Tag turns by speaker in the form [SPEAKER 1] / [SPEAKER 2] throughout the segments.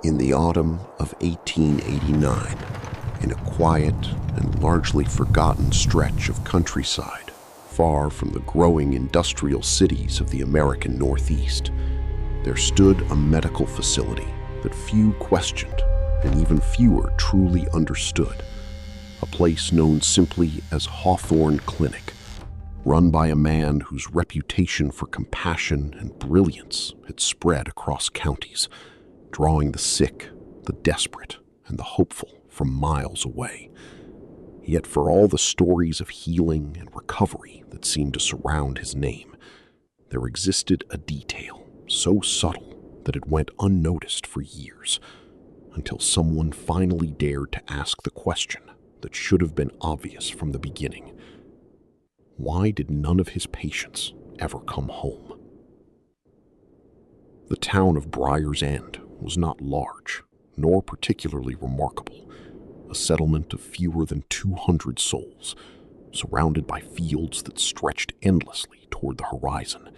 [SPEAKER 1] In the autumn of 1889, in a quiet and largely forgotten stretch of countryside, far from the growing industrial cities of the American Northeast, there stood a medical facility that few questioned and even fewer truly understood, a place known simply as Hawthorne Clinic, run by a man whose reputation for compassion and brilliance had spread across counties, drawing the sick, the desperate, and the hopeful from miles away. Yet for all the stories of healing and recovery that seemed to surround his name, there existed a detail so subtle that it went unnoticed for years, until someone finally dared to ask the question that should have been obvious from the beginning. Why did none of his patients ever come home? The town of Briar's End was not large, nor particularly remarkable, a settlement of fewer than 200 souls, surrounded by fields that stretched endlessly toward the horizon,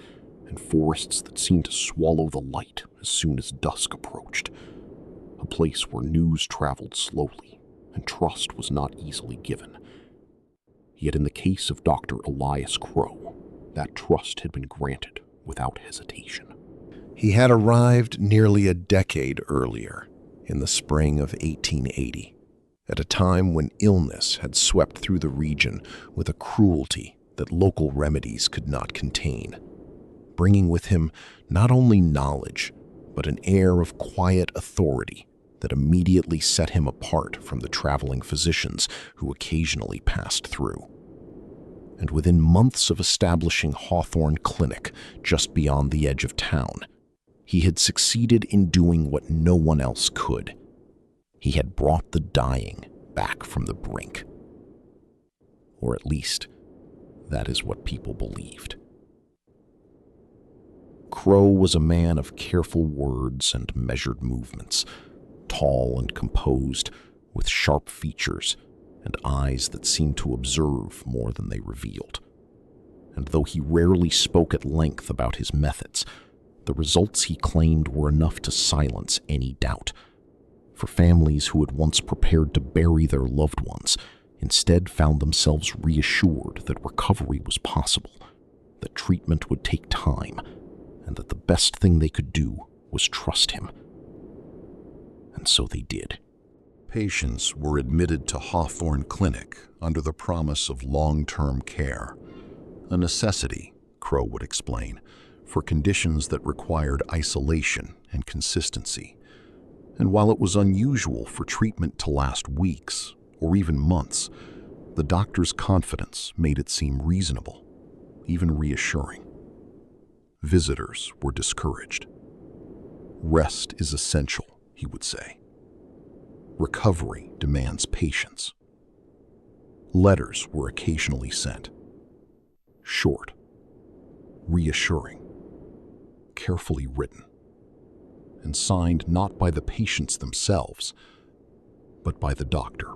[SPEAKER 1] and forests that seemed to swallow the light as soon as dusk approached. A place where news traveled slowly, and trust was not easily given. Yet in the case of Dr. Elias Crow, that trust had been granted without hesitation.
[SPEAKER 2] He had arrived nearly a decade earlier, in the spring of 1880, at a time when illness had swept through the region with a cruelty that local remedies could not contain, bringing with him not only knowledge, but an air of quiet authority that immediately set him apart from the traveling physicians who occasionally passed through. And within months of establishing Hawthorne Clinic just beyond the edge of town, he had succeeded in doing what no one else could. He had brought the dying back from the brink. Or at least, that is what people believed. Crow was a man of careful words and measured movements, tall and composed, with sharp features and eyes that seemed to observe more than they revealed. And though he rarely spoke at length about his methods, the results he claimed were enough to silence any doubt. For families who had once prepared to bury their loved ones instead found themselves reassured that recovery was possible, that treatment would take time, and that the best thing they could do was trust him. And so they did.
[SPEAKER 3] Patients were admitted to Hawthorne Clinic under the promise of long-term care, a necessity, Crow would explain, for conditions that required isolation and consistency. And while it was unusual for treatment to last weeks or even months, the doctor's confidence made it seem reasonable, even reassuring. Visitors were discouraged. Rest is essential, he would say. Recovery demands patience. Letters were occasionally sent. Short, reassuring, carefully written, and signed not by the patients themselves, but by the doctor.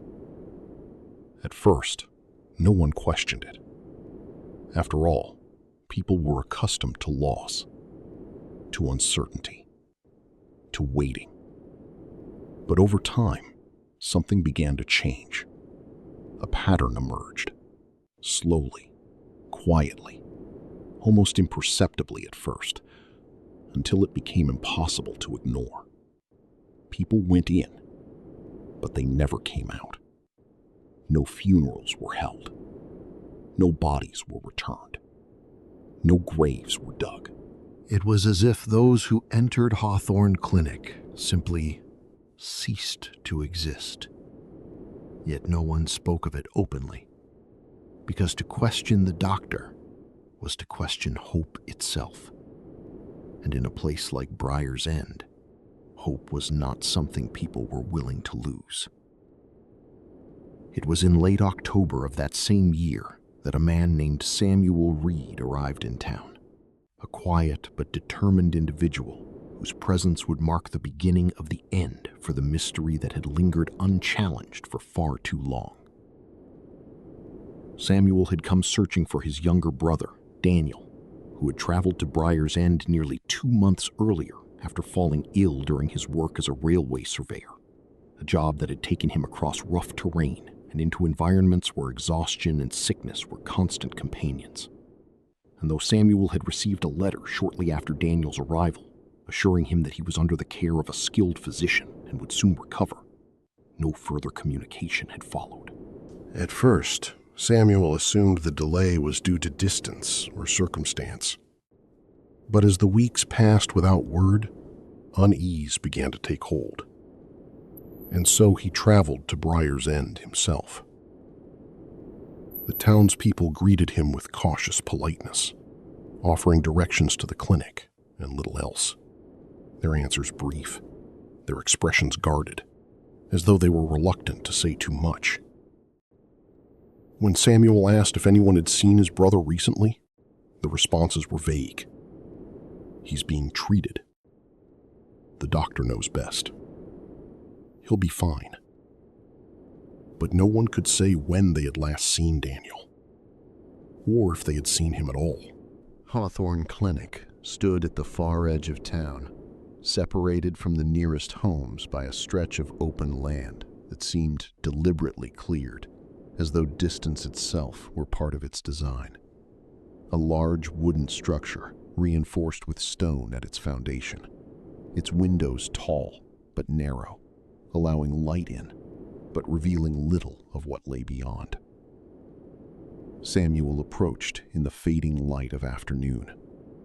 [SPEAKER 3] At first, no one questioned it. After all, people were accustomed to loss, to uncertainty, to waiting. But over time, something began to change. A pattern emerged, slowly, quietly, almost imperceptibly at first, until it became impossible to ignore. People went in, but they never came out. No funerals were held. No bodies were returned. No graves were dug.
[SPEAKER 2] It was as if those who entered Hawthorne Clinic simply ceased to exist. Yet no one spoke of it openly, because to question the doctor was to question hope itself. And in a place like Briar's End, hope was not something people were willing to lose. It was in late October of that same year that a man named Samuel Reed arrived in town, a quiet but determined individual whose presence would mark the beginning of the end for the mystery that had lingered unchallenged for far too long. Samuel had come searching for his younger brother, Daniel, who had traveled to Briar's End nearly 2 months earlier
[SPEAKER 4] after falling ill during his work as a railway surveyor, a job that had taken him across rough terrain and into environments where exhaustion and sickness were constant companions. And though Samuel had received a letter shortly after Daniel's arrival, assuring him that he was under the care of a skilled physician and would soon recover, no further communication had followed.
[SPEAKER 2] At first, Samuel assumed the delay was due to distance or circumstance. But as the weeks passed without word, unease began to take hold. And so he traveled to Briar's End himself. The townspeople greeted him with cautious politeness, offering directions to the clinic and little else. Their answers brief, their expressions guarded, as though they were reluctant to say too much. When Samuel asked if anyone had seen his brother recently, the responses were vague. He's being treated. The doctor knows best. He'll be fine. But no one could say when they had last seen Daniel, or if they had seen him at all.
[SPEAKER 3] Hawthorne Clinic stood at the far edge of town, separated from the nearest homes by a stretch of open land that seemed deliberately cleared, as though distance itself were part of its design. A large wooden structure, reinforced with stone at its foundation, its windows tall but narrow, allowing light in, but revealing little of what lay beyond. Samuel approached in the fading light of afternoon,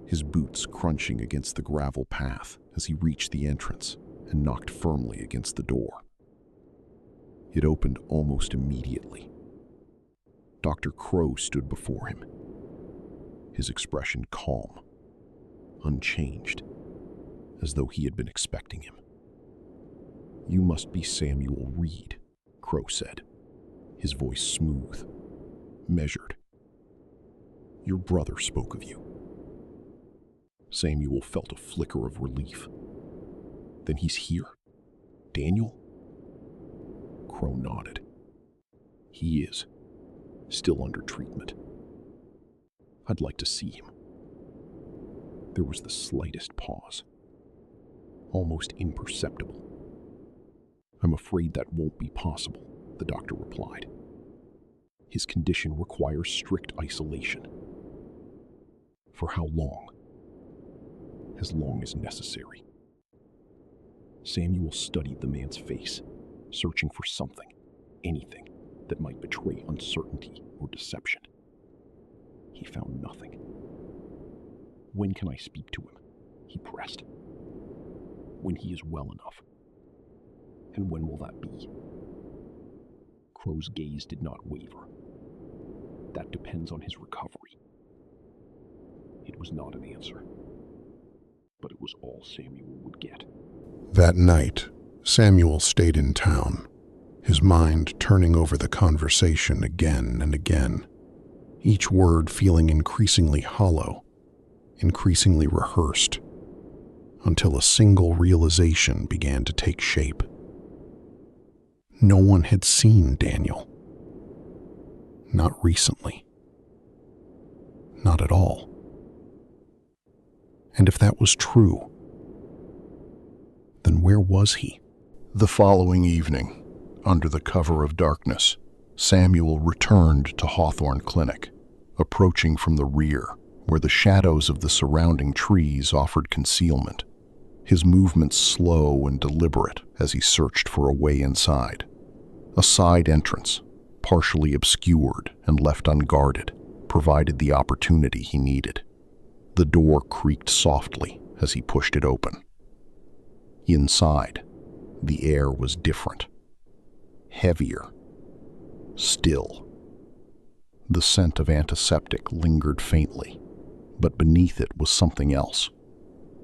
[SPEAKER 3] his boots crunching against the gravel path as he reached the entrance and knocked firmly against the door. It opened almost immediately. Dr. Crow stood before him, his expression calm, unchanged, as though he had been expecting him. "You must be Samuel Reed," Crow said, his voice smooth, measured. "Your brother spoke of you." Samuel felt a flicker of relief. "Then he's here? Daniel?" Crow nodded. "He is, still under treatment. I'd like to see him." There was the slightest pause, almost imperceptible. "I'm afraid that won't be possible," the doctor replied. "His condition requires strict isolation." "For how long?" "As long as necessary." Samuel studied the man's face, searching for something, anything, that might betray uncertainty or deception. He found nothing. "When can I speak to him?" he pressed. "When he is well enough." "And when will that be?" Crow's gaze did not waver. "That depends on his recovery." It was not an answer, but it was all Samuel would get. That night, Samuel stayed in town, his mind turning over the conversation again and again, each word feeling increasingly hollow, increasingly rehearsed, until a single realization began to take shape. No one had seen Daniel. Not recently. Not at all. And if that was true, then where was he? The following evening, under the cover of darkness, Samuel returned to Hawthorne Clinic, approaching from the rear, where the shadows of the surrounding trees offered concealment, his movements slow and deliberate as he searched for a way inside. A side entrance, partially obscured and left unguarded, provided the opportunity he needed. The door creaked softly as he pushed it open. Inside, the air was different. Heavier. Still. The scent of antiseptic lingered faintly, but beneath it was something else.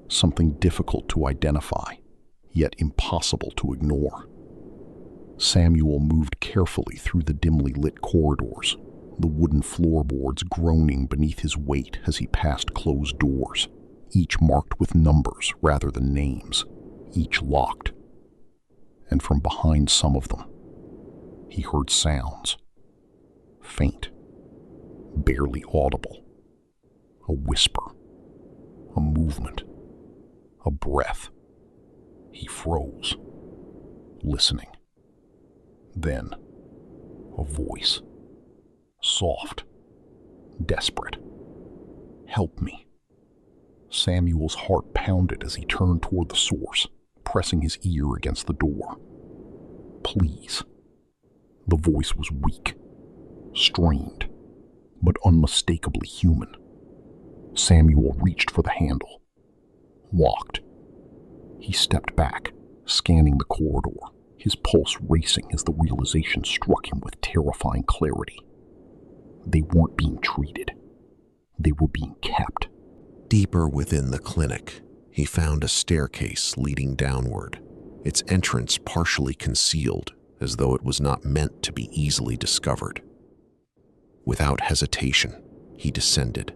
[SPEAKER 3] Something difficult to identify, yet impossible to ignore. Samuel moved carefully through the dimly lit corridors, the wooden floorboards groaning beneath his weight as he passed closed doors, each marked with numbers rather than names, each locked. And from behind some of them, he heard sounds. Faint, barely audible. A whisper, a movement, A breath. He froze, listening. Then, a voice. Soft, desperate. "Help me." Samuel's heart pounded as he turned toward the source, pressing his ear against the door. "Please." The voice was weak, strained, but unmistakably human. Samuel reached for the handle. Locked. He stepped back, scanning the corridor, his pulse racing as the realization struck him with terrifying clarity. They weren't being treated. They were being kept.
[SPEAKER 2] Deeper within the clinic, he found a staircase leading downward, its entrance partially concealed, as though it was not meant to be easily discovered. Without hesitation, he descended.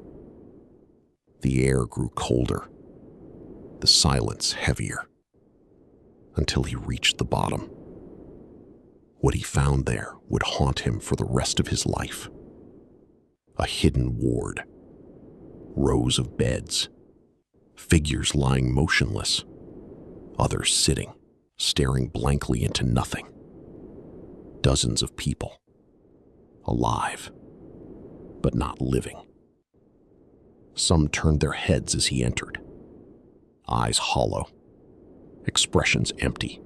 [SPEAKER 2] The air grew colder, the silence heavier, until he reached the bottom. What he found there would haunt him for the rest of his life. A hidden ward, rows of beds, figures lying motionless, others sitting, staring blankly into nothing. Dozens of people, alive, but not living. Some turned their heads as he entered, eyes hollow, expressions empty.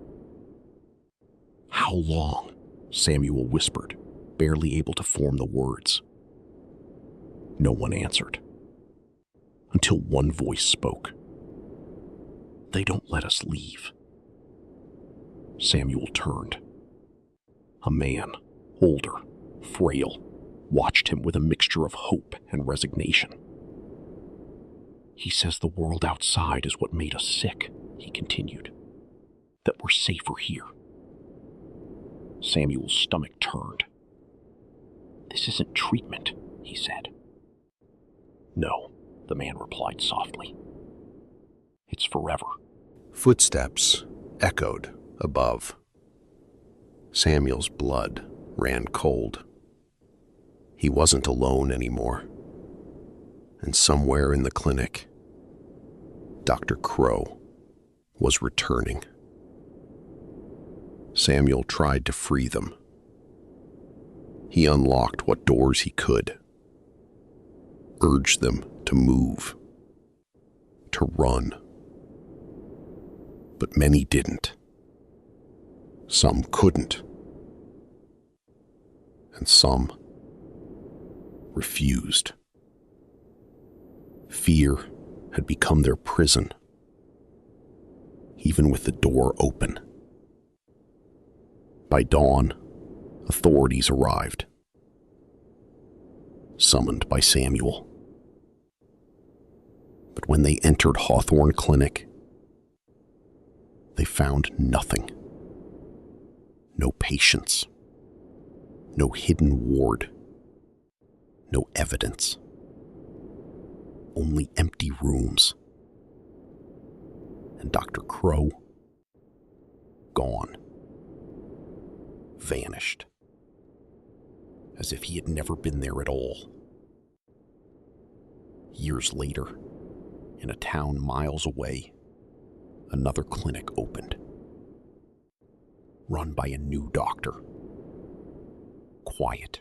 [SPEAKER 2] "How long?" Samuel whispered, barely able to form the words. No one answered, until one voice spoke. "They don't let us leave." Samuel turned. A man, older, frail, watched him with a mixture of hope and resignation. "He says the world outside is what made us sick," he continued, "that we're safer here." Samuel's stomach turned. "This isn't treatment," he said. "No," the man replied softly. "It's forever."
[SPEAKER 1] Footsteps echoed above. Samuel's blood ran cold. He wasn't alone anymore. And somewhere in the clinic, Dr. Crow was returning. Samuel tried to free them. He unlocked what doors he could, urged them to move, to run. But many didn't. Some couldn't. And some refused. Fear had become their prison, even with the door open. By dawn, authorities arrived, summoned by Samuel. But when they entered Hawthorne Clinic, they found nothing. No patients, no hidden ward, no evidence. Only empty rooms. And Dr. Crow, gone. Vanished. As if he had never been there at all. Years later, in a town miles away, another clinic opened. Run by a new doctor. Quiet.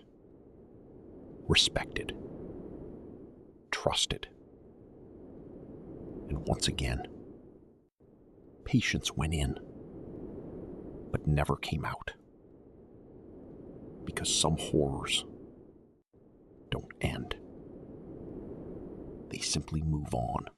[SPEAKER 1] Respected. Trusted. And once again, patients went in, but never came out. Because some horrors don't end. They simply move on.